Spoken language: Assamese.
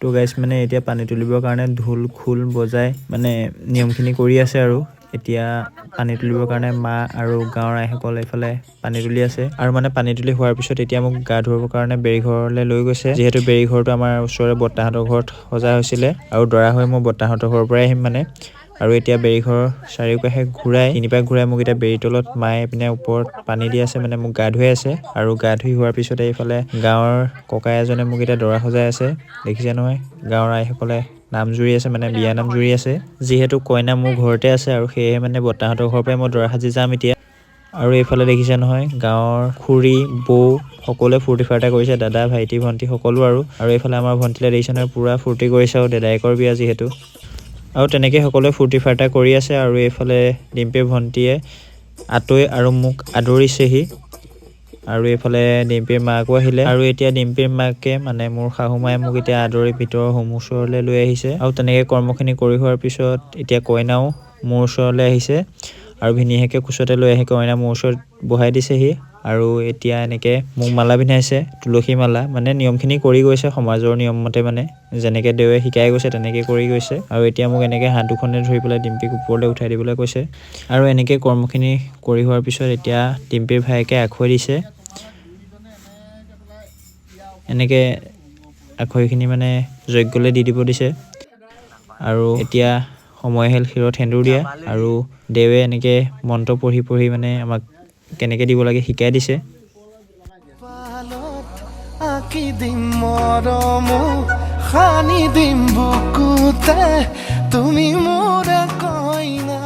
তো গাইছ মানে এতিয়া পানী তুলিবৰ কাৰণে ঢোল খোল বজাই মানে নিয়মখিনি কৰি আছে আৰু এতিয়া পানী তুলিবৰ কাৰণে মা আৰু গাঁৱৰ আইসকল এইফালে পানী তুলি আছে আৰু মানে পানী তুলি হোৱাৰ পিছত এতিয়া মোক গা ধুবৰ কাৰণে বেৰীঘৰলৈ লৈ গৈছে যিহেতু বেৰীঘৰটো আমাৰ ওচৰৰে বৰ্তাহঁতৰ ঘৰত সজা হৈছিলে আৰু দৰা হৈ মই বৰ্তাহঁতৰ ঘৰৰ পৰাই আহিম মানে আৰু এতিয়া বেৰীঘৰৰ চাৰিওকাষে ঘূৰাই তিনিপাক ঘূৰাই মোক এতিয়া বেৰী তলত মায়ে পিনে ওপৰত পানী দি আছে মানে মোক গা ধুৱাই আছে আৰু গা ধুই হোৱাৰ পিছতে এইফালে গাঁৱৰ ককাই এজনে মোক এতিয়া দৰা সজাই আছে দেখিছে নহয় গাঁৱৰ আইসকলে নাম জুৰি আছে মানে বিয়া নাম জুৰি আছে যিহেতু কইনা মোৰ ঘৰতে আছে আৰু সেয়েহে মানে বৰ্তাহঁতৰ ঘৰৰ পৰাই মই দৰা সাজি যাম এতিয়া আৰু এইফালে দেখিছে নহয় গাঁৱৰ খুৰী বৌ সকলোৱে ফূৰ্তি ফাৰ্তা কৰিছে দাদা ভাইটি ভণ্টি সকলো আৰু এইফালে আমাৰ ভণ্টিলে দেখিছে নহয় পুৰা ফূৰ্তি কৰিছে আৰু দাদাইকৰ বিয়া যিহেতু আৰু তেনেকৈ সকলোৱে ফূৰ্তি ফাৰ্তা কৰি আছে আৰু এইফালে ডিম্পীৰ ভণ্টিয়ে আতৈ আৰু মোক আদৰিছেহি আৰু এইফালে ডিম্পীৰ মাকো আহিলে আৰু এতিয়া ডিম্পীৰ মাকে মানে মোৰ শাহু মায়ে মোক এতিয়া আদৰি ভিতৰৰ হোম ওচৰলৈ লৈ আহিছে আৰু তেনেকৈ কৰ্মখিনি কৰি হোৱাৰ পিছত এতিয়া কইনাও মোৰ ওচৰলৈ আহিছে আৰু ভিনীহেকে কোচতে লৈ আহি কইনা মোৰ ওচৰত বহাই দিছেহি আৰু এতিয়া এনেকৈ মোক মালা পিন্ধাইছে তুলসী মালা মানে নিয়মখিনি কৰি গৈছে সমাজৰ নিয়ম মতে মানে যেনেকৈ দেৱে শিকাই গৈছে তেনেকৈ কৰি গৈছে আৰু এতিয়া মোক এনেকৈ হাত দুখনে ধৰি পেলাই ডিম্পীক ওপৰলৈ উঠাই দিবলৈ কৈছে আৰু এনেকৈ কৰ্মখিনি কৰি হোৱাৰ পিছত এতিয়া ডিম্পীৰ ভায়েকে আখৈ দিছে এনেকৈ আখৈখিনি মানে যজ্ঞলৈ দি দিব দিছে আৰু এতিয়া সময় আহিল শিৰত সেন্দুৰ দিয়া আৰু দেৱে এনেকৈ মন্ত্ৰ পঢ়ি পঢ়ি মানে আমাক কেনেকৈ দিব লাগে শিকাই দিছে আঁকি দিম মৰম সানি দিম বুকুতে তুমি মোৰ কইনা